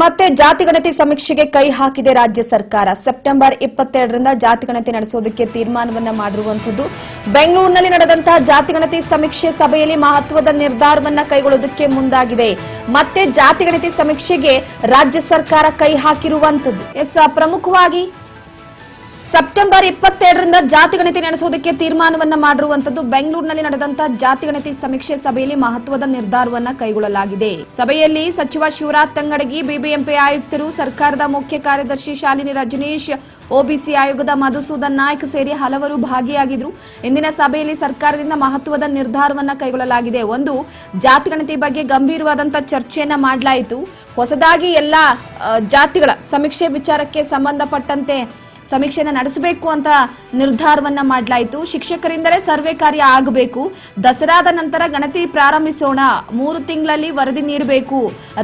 ಮತ್ತೆ ಜಾತಿಗಣತಿ ಸಮೀಕ್ಷೆಗೆ ಕೈ ಹಾಕಿದೆ ರಾಜ್ಯ ಸರ್ಕಾರ. ಸೆಪ್ಟೆಂಬರ್ 22ರಿಂದ ಜಾತಿಗಣತಿ ನಡೆಸೋದಕ್ಕೆ ತೀರ್ಮಾನವನ್ನ ಮಾಡಿರುವಂತದ್ದು. ಬೆಂಗಳೂರಿನಲ್ಲಿ ನಡೆದಂತಹ ಜಾತಿಗಣತಿ ಸಮೀಕ್ಷೆ ಸಭೆಯಲ್ಲಿ ಮಹತ್ವದ ನಿರ್ಧಾರವನ್ನ ಕೈಗೊಳ್ಳೋದಕ್ಕೆ ಮುಂದಾಗಿದೆ. ಮತ್ತೆ ಜಾತಿಗಣತಿ ಸಮೀಕ್ಷೆಗೆ ರಾಜ್ಯ ಸರ್ಕಾರ ಕೈ ಹಾಕಿರುವಂತದ್ದು. ಪ್ರಮುಖವಾಗಿ ಸೆಪ್ಟೆಂಬರ್ 22ರಿಂದ ಜಾತಿಗಣತಿ ನಡೆಸೋದಕ್ಕೆ ತೀರ್ಮಾನವನ್ನ ಮಾಡಿರುವಂತದ್ದು. ಬೆಂಗಳೂರಿನಲ್ಲಿ ನಡೆದಂತಹ ಜಾತಿಗಣತಿ ಸಮೀಕ್ಷೆ ಸಭೆಯಲ್ಲಿ ಮಹತ್ವದ ನಿರ್ಧಾರವನ್ನ ಕೈಗೊಳ್ಳಲಾಗಿದೆ. ಸಭೆಯಲ್ಲಿ ಸಚಿವ ಶಿವರಾಜ್ ತಂಗಡಗಿ, ಬಿಬಿಎಂಪಿ ಆಯುಕ್ತರು, ಸರ್ಕಾರದ ಮುಖ್ಯ ಕಾರ್ಯದರ್ಶಿ ಶಾಲಿನಿ ರಜನೀಶ್, ಒಬಿಸಿ ಆಯೋಗದ ಮಧುಸೂದನ್ ನಾಯ್ಕ್ ಸೇರಿ ಹಲವರು ಭಾಗಿಯಾಗಿದ್ರು. ಇಂದಿನ ಸಭೆಯಲ್ಲಿ ಸರ್ಕಾರದಿಂದ ಮಹತ್ವದ ನಿರ್ಧಾರವನ್ನ ಕೈಗೊಳ್ಳಲಾಗಿದೆ. ಒಂದು, ಜಾತಿಗಣತಿ ಬಗ್ಗೆ ಗಂಭೀರವಾದಂತಹ ಚರ್ಚೆಯನ್ನ ಮಾಡಲಾಯಿತು. ಹೊಸದಾಗಿ ಎಲ್ಲಾ ಜಾತಿಗಳ ಸಮೀಕ್ಷೆ ವಿಚಾರಕ್ಕೆ ಸಂಬಂಧಪಟ್ಟಂತೆ ಸಮೀಕ್ಷೆನ ನಡೆಸಬೇಕು ಅಂತ ನಿರ್ಧಾರವನ್ನ ಮಾಡಲಾಯಿತು. ಶಿಕ್ಷಕರಿಂದಲೇ ಸರ್ವೆ ಕಾರ್ಯ ಆಗಬೇಕು. ದಸರಾದ ನಂತರ ಗಣತಿ ಪ್ರಾರಂಭಿಸೋಣ. 3 ತಿಂಗಳಲ್ಲಿ ವರದಿ ನೀಡಬೇಕು.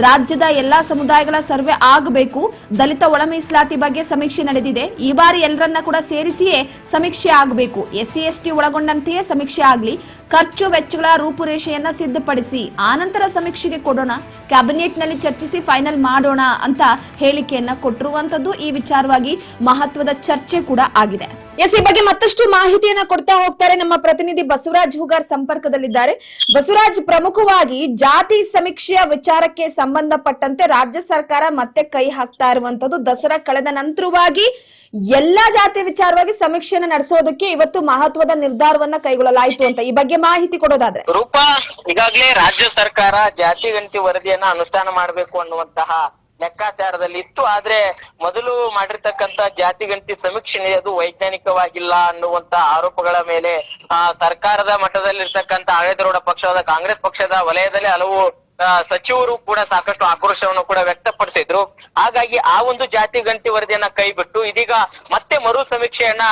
ರಾಜ್ಯದ ಎಲ್ಲಾ ಸಮುದಾಯಗಳ ಸರ್ವೆ ಆಗಬೇಕು. ದಲಿತ ಒಳ ಮೀಸಲಾತಿ ಬಗ್ಗೆ ಸಮೀಕ್ಷೆ ನಡೆದಿದೆ. ಈ ಬಾರಿ ಎಲ್ಲರನ್ನ ಕೂಡ ಸೇರಿಸಿಯೇ ಸಮೀಕ್ಷೆ ಆಗಬೇಕು. SC ST ಒಳಗೊಂಡಂತೆಯೇ ಸಮೀಕ್ಷೆ ಆಗಲಿ. ಖರ್ಚು ವೆಚ್ಚಗಳ ರೂಪುರೇಷೆಯನ್ನ ಸಿದ್ಧಪಡಿಸಿ ಆನಂತರ ಸಮೀಕ್ಷೆಗೆ ಕೊಡೋಣ. ಕ್ಯಾಬಿನೆಟ್ನಲ್ಲಿ ಚರ್ಚಿಸಿ ಫೈನಲ್ ಮಾಡೋಣ ಅಂತ ಹೇಳಿಕೆಯನ್ನ ಕೊಟ್ಟಿರುವಂತದ್ದು. ಈ ವಿಚಾರವಾಗಿ ಮಹತ್ವದ ಚರ್ಚೆ ಕೂಡ ಆಗಿದೆ. ಈ ಬಗ್ಗೆ ಮತ್ತಷ್ಟು ಮಾಹಿತಿಯನ್ನ ಕೊಡ್ತಾ ಹೋಗ್ತಾರೆ ನಮ್ಮ ಪ್ರತಿನಿಧಿ ಬಸವರಾಜ್ ಹೂಗಾರ್ ಸಂಪರ್ಕದಲ್ಲಿದ್ದಾರೆ. ಬಸವರಾಜ್, ಪ್ರಮುಖವಾಗಿ ಜಾತಿ ಸಮೀಕ್ಷೆಯ ವಿಚಾರಕ್ಕೆ ಸಂಬಂಧಪಟ್ಟಂತೆ ರಾಜ್ಯ ಸರ್ಕಾರ ಮತ್ತೆ ಕೈ ಹಾಕ್ತಾ ಇರುವಂತದ್ದು. ದಸರಾ ಕಳೆದ ನಂತರವಾಗಿ ಎಲ್ಲಾ ಜಾತಿ ವಿಚಾರವಾಗಿ ಸಮೀಕ್ಷೆಯನ್ನ ನಡೆಸೋದಕ್ಕೆ ಇವತ್ತು ಮಹತ್ವದ ನಿರ್ಧಾರವನ್ನ ಕೈಗೊಳ್ಳಲಾಯಿತು ಅಂತ ಈ ಬಗ್ಗೆ ಮಾಹಿತಿ ಕೊಡೋದಾದ್ರೆ. ರೂಪಾ, ಈಗಾಗಲೇ ರಾಜ್ಯ ಸರ್ಕಾರ ಜಾತಿ ಗಣತಿ ವರದಿಯನ್ನ ಅನುಷ್ಠಾನ ಮಾಡಬೇಕು ಅನ್ನುವಂತಹ ಲೆಕ್ಕಾಚಾರದಲ್ಲಿ ಇತ್ತು. ಆದ್ರೆ ಮೊದಲು ಮಾಡಿರ್ತಕ್ಕಂತ ಜಾತಿ ಗಣತಿ ಸಮೀಕ್ಷೆ ಅದು ವೈಜ್ಞಾನಿಕವಾಗಿಲ್ಲ ಅನ್ನುವಂತ ಆರೋಪಗಳ ಮೇಲೆ ಸರ್ಕಾರದ ಮಟ್ಟದಲ್ಲಿರ್ತಕ್ಕಂಥ ಆಡಳಿತಾರೂಢ ಪಕ್ಷವಾದ ಕಾಂಗ್ರೆಸ್ ಪಕ್ಷದ ವಲಯದಲ್ಲಿ ಹಲವು ಸಚಿವರು ಕೂಡ ಸಾಕಷ್ಟು ಆಕ್ರೋಶವನ್ನು ಕೂಡ ವ್ಯಕ್ತಪಡಿಸಿದ್ರು. ಹಾಗಾಗಿ ಆ ಒಂದು ಜಾತಿ ಗಣತಿ ವರದಿಯನ್ನ ಕೈ ಬಿಟ್ಟು ಇದೀಗ ಮತ್ತೆ ಮರು ಸಮೀಕ್ಷೆಯನ್ನ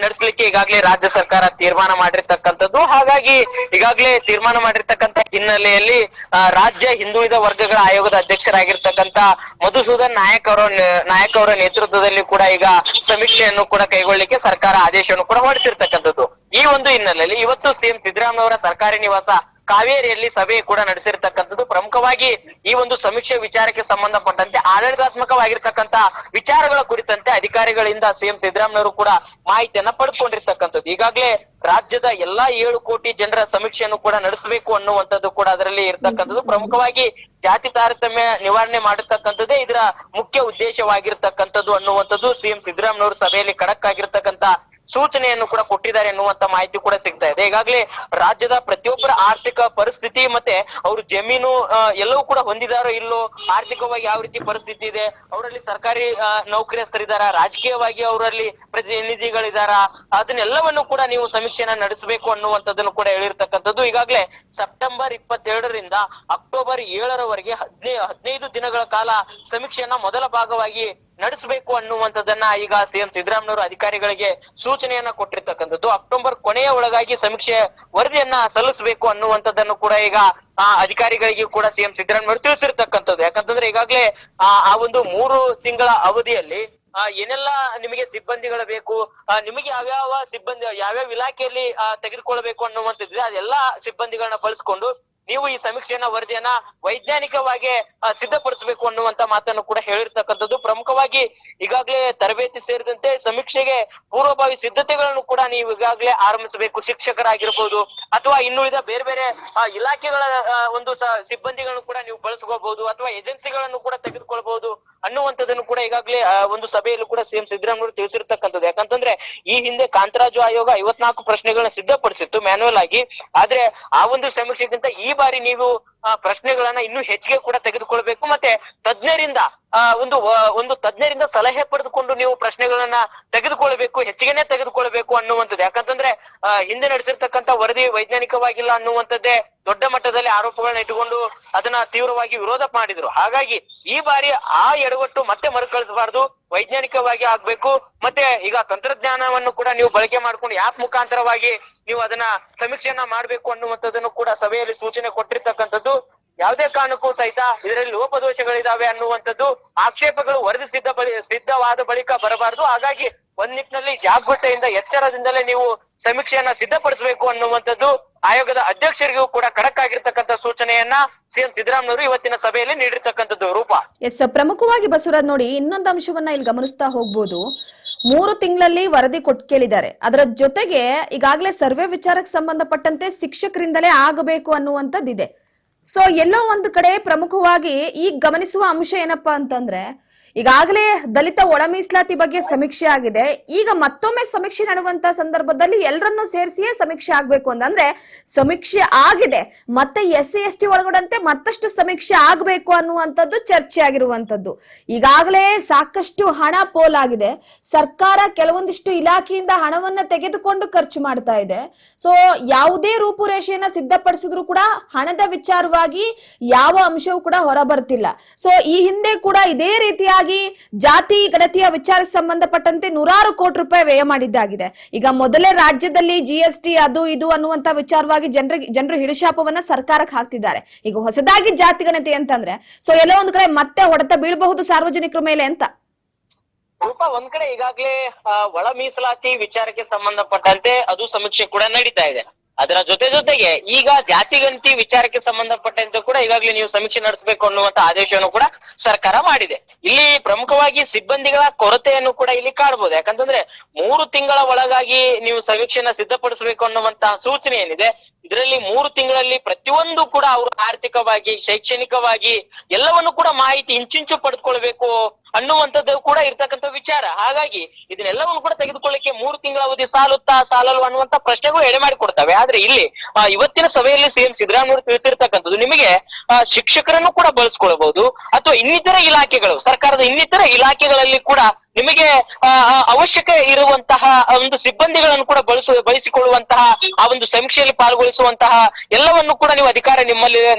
ನಡೆಸಲಿಕ್ಕೆ ಈಗಾಗಲೇ ರಾಜ್ಯ ಸರ್ಕಾರ ತೀರ್ಮಾನ ಮಾಡಿರ್ತಕ್ಕಂಥದ್ದು. ಹಾಗಾಗಿ ಈಗಾಗಲೇ ತೀರ್ಮಾನ ಮಾಡಿರ್ತಕ್ಕಂಥ ಹಿನ್ನೆಲೆಯಲ್ಲಿ ರಾಜ್ಯ ಹಿಂದುಳಿದ ವರ್ಗಗಳ ಆಯೋಗದ ಅಧ್ಯಕ್ಷರಾಗಿರ್ತಕ್ಕಂಥ ಮಧುಸೂದನ್ ನಾಯಕ್ ಅವರ ನೇತೃತ್ವದಲ್ಲಿ ಕೂಡ ಈಗ ಸಮೀಕ್ಷೆಯನ್ನು ಕೂಡ ಕೈಗೊಳ್ಳಿಕ್ಕೆ ಸರ್ಕಾರ ಆದೇಶವನ್ನು ಕೂಡ ಹೊರಡಿಸಿರ್ತಕ್ಕಂಥದ್ದು. ಈ ಒಂದು ಹಿನ್ನೆಲೆಯಲ್ಲಿ ಇವತ್ತು ಸಿಎಂ ಸಿದ್ದರಾಮಯ್ಯ ಸರ್ಕಾರಿ ನಿವಾಸ ಕಾವೇರಿಯಲ್ಲಿ ಸಭೆ ಕೂಡ ನಡೆಸಿರ್ತಕ್ಕಂಥದ್ದು. ಪ್ರಮುಖವಾಗಿ ಈ ಒಂದು ಸಮೀಕ್ಷೆ ವಿಚಾರಕ್ಕೆ ಸಂಬಂಧಪಟ್ಟಂತೆ ಆಡಳಿತಾತ್ಮಕವಾಗಿರ್ತಕ್ಕಂಥ ವಿಚಾರಗಳ ಕುರಿತಂತೆ ಅಧಿಕಾರಿಗಳಿಂದ ಸಿಎಂ ಸಿದ್ದರಾಮಯ್ಯ ಕೂಡ ಮಾಹಿತಿಯನ್ನ ಪಡೆದುಕೊಂಡಿರ್ತಕ್ಕಂಥದ್ದು. ಈಗಾಗಲೇ ರಾಜ್ಯದ ಎಲ್ಲಾ 7 ಕೋಟಿ ಜನರ ಸಮೀಕ್ಷೆಯನ್ನು ಕೂಡ ನಡೆಸಬೇಕು ಅನ್ನುವಂಥದ್ದು ಕೂಡ ಅದರಲ್ಲಿ ಇರ್ತಕ್ಕಂಥದ್ದು. ಪ್ರಮುಖವಾಗಿ ಜಾತಿ ತಾರತಮ್ಯ ನಿವಾರಣೆ ಮಾಡಿರ್ತಕ್ಕಂಥದ್ದೇ ಇದರ ಮುಖ್ಯ ಉದ್ದೇಶವಾಗಿರ್ತಕ್ಕಂಥದ್ದು ಅನ್ನುವಂಥದ್ದು ಸಿಎಂ ಸಿದ್ದರಾಮಯ್ಯ ಸಭೆಯಲ್ಲಿ ಖಡಕ್ ಆಗಿರ್ತಕ್ಕಂಥ ಸೂಚನೆಯನ್ನು ಕೂಡ ಕೊಟ್ಟಿದ್ದಾರೆ ಎನ್ನುವಂತ ಮಾಹಿತಿ ಕೂಡ ಸಿಗ್ತಾ ಇದೆ. ಈಗಾಗಲೇ ರಾಜ್ಯದ ಪ್ರತಿಯೊಬ್ಬರ ಆರ್ಥಿಕ ಪರಿಸ್ಥಿತಿ ಮತ್ತೆ ಅವರು ಜಮೀನು ಎಲ್ಲವೂ ಕೂಡ ಹೊಂದಿದಾರೋ ಇಲ್ಲೋ, ಆರ್ಥಿಕವಾಗಿ ಯಾವ ರೀತಿ ಪರಿಸ್ಥಿತಿ ಇದೆ, ಅವರಲ್ಲಿ ಸರ್ಕಾರಿ ನೌಕರಸ್ಥರಿದಾರ, ರಾಜಕೀಯವಾಗಿ ಅವರಲ್ಲಿ ಪ್ರತಿನಿಧಿಗಳಿದಾರ, ಅದನ್ನೆಲ್ಲವನ್ನು ಕೂಡ ನೀವು ಸಮೀಕ್ಷೆನ ನಡೆಸಬೇಕು ಅನ್ನುವಂಥದ್ದನ್ನು ಕೂಡ ಹೇಳಿರ್ತಕ್ಕಂಥದ್ದು. ಈಗಾಗಲೇ ಸೆಪ್ಟೆಂಬರ್ 22ರಿಂದ ಅಕ್ಟೋಬರ್ 7ರವರೆಗೆ 15 ದಿನಗಳ ಕಾಲ ಸಮೀಕ್ಷೆಯನ್ನ ಮೊದಲ ಭಾಗವಾಗಿ ನಡೆಸಬೇಕು ಅನ್ನುವಂಥದ್ದನ್ನ ಈಗ ಸಿಎಂ ಸಿದ್ದರಾಮಯ್ಯ ಅಧಿಕಾರಿಗಳಿಗೆ ಸೂಚನೆಯನ್ನ ಕೊಟ್ಟಿರ್ತಕ್ಕಂಥದ್ದು. ಅಕ್ಟೋಬರ್ ಕೊನೆಯ ಒಳಗಾಗಿ ಸಮೀಕ್ಷೆ ವರದಿಯನ್ನ ಸಲ್ಲಿಸಬೇಕು ಅನ್ನುವಂಥದ್ದನ್ನು ಕೂಡ ಈಗ ಅಧಿಕಾರಿಗಳಿಗೆ ಕೂಡ ಸಿಎಂ ಸಿದ್ದರಾಮಯ್ಯ ತಿಳಿಸಿರ್ತಕ್ಕಂಥದ್ದು. ಯಾಕಂತಂದ್ರೆ ಈಗಾಗಲೇ ಆ ಒಂದು 3 ತಿಂಗಳ ಅವಧಿಯಲ್ಲಿ ಏನೆಲ್ಲಾ ನಿಮಗೆ ಸಿಬ್ಬಂದಿಗಳು ಬೇಕು, ನಿಮಗೆ ಯಾವ್ಯಾವ ಇಲಾಖೆಯಲ್ಲಿ ತೆಗೆದುಕೊಳ್ಬೇಕು ಅನ್ನುವಂಥದ್ದಿದೆ, ಅದೆಲ್ಲಾ ಸಿಬ್ಬಂದಿಗಳನ್ನ ಬಳಸ್ಕೊಂಡು ನೀವು ಈ ಸಮೀಕ್ಷೆಯನ್ನ ವರದಿಯನ್ನ ವೈಜ್ಞಾನಿಕವಾಗಿ ಸಿದ್ಧಪಡಿಸಬೇಕು ಅನ್ನುವಂತ ಮಾತನ್ನು ಕೂಡ ಹೇಳಿರ್ತಕ್ಕಂಥದ್ದು. ಪ್ರಮುಖವಾಗಿ ಈಗಾಗಲೇ ತರಬೇತಿ ಸೇರಿದಂತೆ ಸಮೀಕ್ಷೆಗೆ ಪೂರ್ವಭಾವಿ ಸಿದ್ಧತೆಗಳನ್ನು ಕೂಡ ನೀವು ಈಗಾಗಲೇ ಆರಂಭಿಸಬೇಕು. ಶಿಕ್ಷಕರಾಗಿರ್ಬೋದು ಅಥವಾ ಇನ್ನುಳಿದ ಬೇರೆ ಬೇರೆ ಇಲಾಖೆಗಳ ಒಂದು ಸಿಬ್ಬಂದಿಗಳನ್ನು ಕೂಡ ನೀವು ಬಳಸ್ಕೋಬಹುದು ಅಥವಾ ಏಜೆನ್ಸಿಗಳನ್ನು ಕೂಡ ತೆಗೆದುಕೊಳ್ಬಹುದು ಅನ್ನುವಂಥದ್ದನ್ನು ಕೂಡ ಈಗಾಗಲೇ ಒಂದು ಸಭೆಯಲ್ಲೂ ಕೂಡ ಸಿಎಂ ಸಿದ್ದರಾಮಯ್ಯ ತಿಳಿಸಿರ್ತಕ್ಕಂಥದ್ದು. ಯಾಕಂತಂದ್ರೆ ಈ ಹಿಂದೆ ಕಾಂತರಾಜು ಆಯೋಗ 54 ಪ್ರಶ್ನೆಗಳನ್ನ ಸಿದ್ಧಪಡಿಸಿತ್ತು ಮ್ಯಾನ್ಯುವಲ್ ಆಗಿ. ಆದ್ರೆ ಆ ಒಂದು ಸಮೀಕ್ಷೆಗಿಂತ ಈ ಬಾರಿ ನೀವು ಪ್ರಶ್ನೆಗಳನ್ನ ಇನ್ನೂ ಹೆಚ್ಚಿಗೆ ಕೂಡ ತೆಗೆದುಕೊಳ್ಬೇಕು. ಮತ್ತೆ ತಜ್ಞರಿಂದ ಒಂದು ತಜ್ಞರಿಂದ ಸಲಹೆ ಪಡೆದುಕೊಂಡು ನೀವು ಪ್ರಶ್ನೆಗಳನ್ನ ತೆಗೆದುಕೊಳ್ಬೇಕು, ಹೆಚ್ಚಿಗೆನೆ ತೆಗೆದುಕೊಳ್ಬೇಕು ಅನ್ನುವಂಥದ್ದು. ಯಾಕಂತಂದ್ರೆ ಹಿಂದೆ ನಡೆಸಿರ್ತಕ್ಕಂಥ ವರದಿ ವೈಜ್ಞಾನಿಕವಾಗಿಲ್ಲ ಅನ್ನುವಂಥದ್ದೇ ದೊಡ್ಡ ಮಟ್ಟದಲ್ಲಿ ಆರೋಪಗಳನ್ನ ಇಟ್ಟುಕೊಂಡು ಅದನ್ನ ತೀವ್ರವಾಗಿ ವಿರೋಧ ಮಾಡಿದ್ರು. ಹಾಗಾಗಿ ಈ ಬಾರಿ ಆ ಎಡವಟ್ಟು ಮತ್ತೆ ಮರುಕಳಿಸಬಾರ್ದು, ವೈಜ್ಞಾನಿಕವಾಗಿ ಆಗ್ಬೇಕು. ಮತ್ತೆ ಈಗ ತಂತ್ರಜ್ಞಾನವನ್ನು ಕೂಡ ನೀವು ಬಳಕೆ ಮಾಡ್ಕೊಂಡು ಆಪ್ ಮುಖಾಂತರವಾಗಿ ನೀವು ಅದನ್ನ ಸಮೀಕ್ಷೆಯನ್ನ ಮಾಡ್ಬೇಕು ಅನ್ನುವಂಥದ್ದನ್ನು ಕೂಡ ಸಭೆಯಲ್ಲಿ ಸೂಚನೆ ಕೊಟ್ಟಿರ್ತಕ್ಕಂಥದ್ದು. ಯಾವುದೇ ಕಾರಣಕ್ಕೂ ಸಹಿತ ಇದರಲ್ಲಿ ಲೋಪದೋಷಗಳಿದಾವೆ ಅನ್ನುವಂಥದ್ದು ಆಕ್ಷೇಪಗಳು ವರದಿ ಸಿದ್ಧವಾದ ಬಳಿಕ ಬರಬಾರದು. ಹಾಗಾಗಿ ಒಂದ್ ನಿಟ್ಟಿನಲ್ಲಿ ಜಾಗೃತೆಯಿಂದ ಎಚ್ಚರದಿಂದಲೇ ನೀವು ಸಮೀಕ್ಷೆಯನ್ನ ಸಿದ್ಧಪಡಿಸಬೇಕು ಅನ್ನುವಂಥದ್ದು ಆಯೋಗದ ಅಧ್ಯಕ್ಷರಿಗೂ ಕೂಡ ಖಡಕ್ ಆಗಿರ್ತಕ್ಕಂಥ ಸೂಚನೆಯನ್ನ ಸಿಎಂ ಸಿದ್ದರಾಮಯ್ಯವರು ಇವತ್ತಿನ ಸಭೆಯಲ್ಲಿ ನೀಡಿರ್ತಕ್ಕಂಥದ್ದು. ರೂಪಾ ಎಸ್, ಪ್ರಮುಖವಾಗಿ ಬಸವರಾಜ್ ನೋಡಿ, ಇನ್ನೊಂದು ಅಂಶವನ್ನ ಇಲ್ಲಿ ಗಮನಿಸ್ತಾ ಹೋಗ್ಬೋದು. 3 ತಿಂಗಳಲ್ಲಿ ವರದಿ ಕೊಟ್ಟು ಕೇಳಿದ್ದಾರೆ. ಅದರ ಜೊತೆಗೆ ಈಗಾಗಲೇ ಸರ್ವೆ ವಿಚಾರಕ್ಕೆ ಸಂಬಂಧಪಟ್ಟಂತೆ ಶಿಕ್ಷಕರಿಂದಲೇ ಆಗಬೇಕು ಅನ್ನುವಂಥದ್ದಿದೆ. ಸೊ ಎಲ್ಲೋ ಒಂದು ಕಡೆ ಪ್ರಮುಖವಾಗಿ ಈಗ ಗಮನಿಸುವ ಅಂಶ ಏನಪ್ಪಾ ಅಂತಂದ್ರೆ, ಈಗಾಗಲೇ ದಲಿತ ಒಳ ಮೀಸಲಾತಿ ಬಗ್ಗೆ ಸಮೀಕ್ಷೆ ಆಗಿದೆ. ಈಗ ಮತ್ತೊಮ್ಮೆ ಸಮೀಕ್ಷೆ ನಡೆಯುವಂತ ಸಂದರ್ಭದಲ್ಲಿ ಎಲ್ಲರನ್ನೂ ಸೇರಿಸಿಯೇ ಸಮೀಕ್ಷೆ ಆಗ್ಬೇಕು ಅಂತಂದ್ರೆ ಸಮೀಕ್ಷೆ ಆಗಿದೆ, ಮತ್ತೆ SC/ST ಒಳಗಡಂತೆ ಮತ್ತಷ್ಟು ಸಮೀಕ್ಷೆ ಆಗ್ಬೇಕು ಅನ್ನುವಂಥದ್ದು ಚರ್ಚೆ ಆಗಿರುವಂತದ್ದು. ಈಗಾಗಲೇ ಸಾಕಷ್ಟು ಹಣ ಪೋಲಾಗಿದೆ. ಸರ್ಕಾರ ಕೆಲವೊಂದಿಷ್ಟು ಇಲಾಖೆಯಿಂದ ಹಣವನ್ನ ತೆಗೆದುಕೊಂಡು ಖರ್ಚು ಮಾಡ್ತಾ ಇದೆ. ಸೊ ಯಾವುದೇ ರೂಪುರೇಷೆಯನ್ನ ಸಿದ್ಧಪಡಿಸಿದ್ರು ಕೂಡ ಹಣದ ವಿಚಾರವಾಗಿ ಯಾವ ಅಂಶವೂ ಕೂಡ ಹೊರ ಬರ್ತಿಲ್ಲ. ಸೊ ಈ ಹಿಂದೆ ಕೂಡ ಇದೇ ರೀತಿಯಾಗಿ ಜಾತಿ ಗಣತಿಯ ವಿಚಾರಕ್ಕೆ ಸಂಬಂಧಪಟ್ಟಂತೆ 100 ಕೋಟಿ ರೂಪಾಯಿ ವ್ಯಯ ಮಾಡಿದ್ದಾಗಿದೆ. ಈಗ ಮೊದಲೇ ರಾಜ್ಯದಲ್ಲಿ GST ಅದು ಇದು ಅನ್ನುವಂತ ವಿಚಾರವಾಗಿ ಜನರು ಹಿಡಿಶಾಪವನ್ನ ಸರ್ಕಾರಕ್ಕೆ ಹಾಕ್ತಿದ್ದಾರೆ. ಈಗ ಹೊಸದಾಗಿ ಜಾತಿ ಗಣತಿ ಅಂತಂದ್ರೆ ಸೊ ಎಲ್ಲೋ ಒಂದ್ ಕಡೆ ಮತ್ತೆ ಹೊಡೆತ ಬೀಳಬಹುದು ಸಾರ್ವಜನಿಕರ ಮೇಲೆ ಅಂತ. ರೂಪಾ, ಒಂದ್ ಕಡೆ ಈಗಾಗ್ಲೇ ಒಳ ಮೀಸಲಾತಿ ವಿಚಾರಕ್ಕೆ ಸಂಬಂಧಪಟ್ಟಂತೆ ಅದು ಸಮೀಕ್ಷೆ ಕೂಡ ನಡೀತಾ ಇದೆ. ಅದರ ಜೊತೆಗೆ ಈಗ ಜಾತಿ ಗಣತಿ ವಿಚಾರಕ್ಕೆ ಸಂಬಂಧಪಟ್ಟಂತೆ ಕೂಡ ಈಗಾಗಲೇ ನೀವು ಸಮೀಕ್ಷೆ ನಡೆಸಬೇಕು ಅನ್ನುವಂತ ಆದೇಶವನ್ನು ಕೂಡ ಸರ್ಕಾರ ಮಾಡಿದೆ. ಇಲ್ಲಿ ಪ್ರಮುಖವಾಗಿ ಸಿಬ್ಬಂದಿಗಳ ಕೊರತೆಯನ್ನು ಕೂಡ ಇಲ್ಲಿ ಕಾಣಬಹುದು. ಯಾಕಂತಂದ್ರೆ 3 ತಿಂಗಳ ಒಳಗಾಗಿ ನೀವು ಸಮೀಕ್ಷೆಯನ್ನ ಸಿದ್ಧಪಡಿಸಬೇಕು ಅನ್ನುವಂತಹ ಸೂಚನೆ ಏನಿದೆ, ಇದರಲ್ಲಿ 3 ತಿಂಗಳಲ್ಲಿ ಪ್ರತಿಯೊಂದು ಕೂಡ ಅವರು ಆರ್ಥಿಕವಾಗಿ, ಶೈಕ್ಷಣಿಕವಾಗಿ ಎಲ್ಲವನ್ನು ಕೂಡ ಮಾಹಿತಿ ಇಂಚಿಂಚು ಪಡೆದುಕೊಳ್ಬೇಕು ಅನ್ನುವಂಥದ್ದು ಕೂಡ ಇರ್ತಕ್ಕಂಥ ವಿಚಾರ. ಹಾಗಾಗಿ ಇದನ್ನೆಲ್ಲವನ್ನು ಕೂಡ ತೆಗೆದುಕೊಳ್ಳಿಕ್ಕೆ 3 ತಿಂಗಳ ಅವಧಿ ಸಾಲಲ್ವ ಅನ್ನುವಂತ ಪ್ರಶ್ನೆಗಳು ಎಡೆ ಮಾಡಿಕೊಡ್ತವೆ. ಆದ್ರೆ ಇಲ್ಲಿ ಇವತ್ತಿನ ಸಭೆಯಲ್ಲಿ ಸಿಎಂ ಸಿದ್ದರಾಮಯ್ಯ ತಿಳಿಸಿರ್ತಕ್ಕಂಥದ್ದು, ನಿಮಗೆ ಶಿಕ್ಷಕರನ್ನು ಕೂಡ ಬಳಸ್ಕೊಳ್ಬಹುದು ಅಥವಾ ಇನ್ನಿತರ ಇಲಾಖೆಗಳು, ಸರ್ಕಾರದ ಇನ್ನಿತರ ಇಲಾಖೆಗಳಲ್ಲಿ ಕೂಡ ನಿಮಗೆ ಅವಶ್ಯಕ ಇರುವಂತಹ ಒಂದು ಸಿಬ್ಬಂದಿಗಳನ್ನು ಕೂಡ ಬಳಸಿಕೊಳ್ಳುವಂತಹ ಆ ಒಂದು ಸಮೀಕ್ಷೆಯಲ್ಲಿ ಪಾಲ್ಗೊಳಿಸುವಂತಹ ಎಲ್ಲವನ್ನು ಕೂಡ ನೀವು ಅಧಿಕಾರ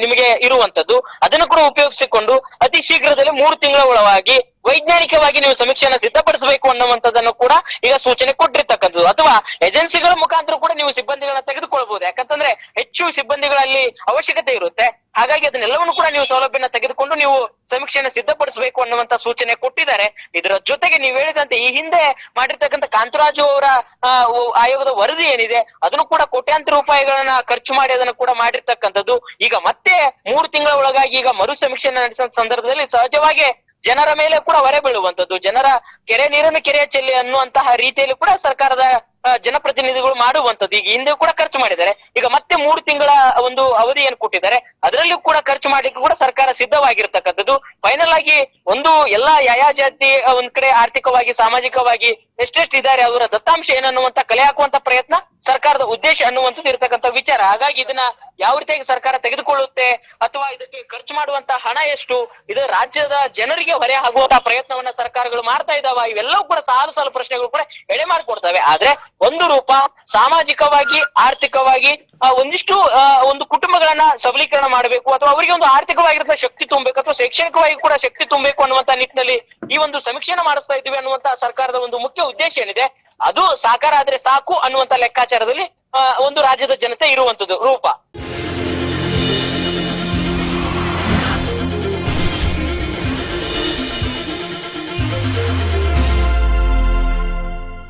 ನಿಮಗೆ ಇರುವಂತದ್ದು. ಅದನ್ನು ಕೂಡ ಉಪಯೋಗಿಸಿಕೊಂಡು ಅತಿ ಶೀಘ್ರದಲ್ಲಿ 3 ತಿಂಗಳ ಒಳಗಾಗಿ ವೈಜ್ಞಾನಿಕವಾಗಿ ನೀವು ಸಮೀಕ್ಷೆಯನ್ನು ಸಿದ್ಧಪಡಿಸಬೇಕು ಅನ್ನುವಂಥದ್ದನ್ನು ಕೂಡ ಈಗ ಸೂಚನೆ ಕೊಟ್ಟಿರ್ತಕ್ಕಂಥದ್ದು. ಅಥವಾ ಏಜೆನ್ಸಿಗಳ ಮುಖಾಂತರ ಕೂಡ ನೀವು ಸಿಬ್ಬಂದಿಗಳನ್ನ ತೆಗೆದುಕೊಳ್ಬಹುದು. ಯಾಕಂತಂದ್ರೆ ಹೆಚ್ಚು ಸಿಬ್ಬಂದಿಗಳಲ್ಲಿ ಅವಶ್ಯಕತೆ ಇರುತ್ತೆ. ಹಾಗಾಗಿ ಅದನ್ನೆಲ್ಲವನ್ನು ಕೂಡ ನೀವು ಸೌಲಭ್ಯನ ತೆಗೆದುಕೊಂಡು ನೀವು ಸಮೀಕ್ಷೆಯನ್ನು ಸಿದ್ಧಪಡಿಸಬೇಕು ಅನ್ನುವಂತ ಸೂಚನೆ ಕೊಟ್ಟಿದ್ದಾರೆ. ಇದರ ಜೊತೆಗೆ ನೀವು ಹೇಳಿದಂತೆ ಈ ಹಿಂದೆ ಮಾಡಿರ್ತಕ್ಕಂಥ ಕಾಂತರಾಜು ಅವರ ಆಯೋಗದ ವರದಿ ಏನಿದೆ ಅದನ್ನು ಕೂಡ ಕೋಟ್ಯಾಂತರ ರೂಪಾಯಿಗಳನ್ನ ಖರ್ಚು ಮಾಡಿ ಅದನ್ನು ಕೂಡ ಮಾಡಿರ್ತಕ್ಕಂಥದ್ದು. ಈಗ ಮತ್ತೆ 3 ತಿಂಗಳ ಒಳಗಾಗಿ ಈಗ ಮರು ಸಮೀಕ್ಷೆಯನ್ನು ನಡೆಸುವ ಸಂದರ್ಭದಲ್ಲಿ ಸಹಜವಾಗಿ ಜನರ ಮೇಲೆ ಕೂಡ ಹೊರೆ ಬೀಳುವಂತದ್ದು, ಜನರ ಕೆರೆ ನೀರನ್ನು ಕೆರೆಯ ಚೆಲ್ಲಿ ಅನ್ನುವಂತಹ ರೀತಿಯಲ್ಲಿ ಕೂಡ ಸರ್ಕಾರದ ಜನಪ್ರತಿನಿಧಿಗಳು ಮಾಡುವಂತದ್ದು. ಈಗ ಹಿಂದೆ ಕೂಡ ಖರ್ಚು ಮಾಡಿದ್ದಾರೆ. ಈಗ ಮತ್ತೆ 3 ತಿಂಗಳ ಒಂದು ಅವಧಿಯನ್ನು ಕೊಟ್ಟಿದ್ದಾರೆ. ಅದರಲ್ಲೂ ಕೂಡ ಖರ್ಚು ಮಾಡ್ಲಿಕ್ಕೆ ಕೂಡ ಸರ್ಕಾರ ಸಿದ್ಧವಾಗಿರ್ತಕ್ಕಂಥದ್ದು. ಫೈನಲ್ ಆಗಿ ಒಂದು ಎಲ್ಲಾ ಯಾ ಜಾತಿ ಒಂದ್ ಕಡೆ ಆರ್ಥಿಕವಾಗಿ, ಸಾಮಾಜಿಕವಾಗಿ ಎಷ್ಟೆಷ್ಟಿದ್ದಾರೆ ಅವರ ದತ್ತಾಂಶ ಏನನ್ನುವಂತ ಕಲೆ ಹಾಕುವಂತ ಪ್ರಯತ್ನ ಸರ್ಕಾರದ ಉದ್ದೇಶ ಅನ್ನುವಂಥದ್ದು ಇರ್ತಕ್ಕಂಥ ವಿಚಾರ. ಹಾಗಾಗಿ ಇದನ್ನ ಯಾವ ರೀತಿಯಾಗಿ ಸರ್ಕಾರ ತೆಗೆದುಕೊಳ್ಳುತ್ತೆ ಅಥವಾ ಇದಕ್ಕೆ ಖರ್ಚು ಮಾಡುವಂತ ಹಣ ಎಷ್ಟು, ಇದು ರಾಜ್ಯದ ಜನರಿಗೆ ಹೊರೆ ಆಗುವಂತಹ ಪ್ರಯತ್ನವನ್ನ ಸರ್ಕಾರಗಳು ಮಾಡ್ತಾ ಇದಾವ, ಇವೆಲ್ಲವೂ ಕೂಡ ಸಾಲು ಪ್ರಶ್ನೆಗಳು ಕೂಡ ಎಡೆ ಮಾಡಿಕೊಡ್ತವೆ. ಆದ್ರೆ ಒಂದು ರೂಪ ಸಾಮಾಜಿಕವಾಗಿ, ಆರ್ಥಿಕವಾಗಿ ಒಂದಿಷ್ಟು ಒಂದು ಕುಟುಂಬಗಳನ್ನ ಸಬಲೀಕರಣ ಮಾಡಬೇಕು ಅಥವಾ ಅವರಿಗೆ ಒಂದು ಆರ್ಥಿಕವಾಗಿರೋ ಶಕ್ತಿ ತುಂಬಬೇಕು ಅಥವಾ ಶೈಕ್ಷಣಿಕವಾಗಿ ಕೂಡ ಶಕ್ತಿ ತುಂಬಬೇಕು ಅನ್ನುವಂತ ನಿಟ್ಟಿನಲ್ಲಿ ಈ ಒಂದು ಸಮೀಕ್ಷೆನ ಮಾಡಿಸ್ತಾ ಇದ್ದೀವಿ ಅನ್ನುವಂತ ಸರ್ಕಾರದ ಒಂದು ಮುಖ್ಯ ಉದ್ದೇಶ ಏನಿದೆ ಅದು ಸಾಕಾರ ಆದ್ರೆ ಸಾಕು ಅನ್ನುವಂತ ಲೆಕ್ಕಾಚಾರದಲ್ಲಿ ಒಂದು ರಾಜ್ಯದ ಜನತೆ ಇರುವಂತದ್ದು. ರೂಪ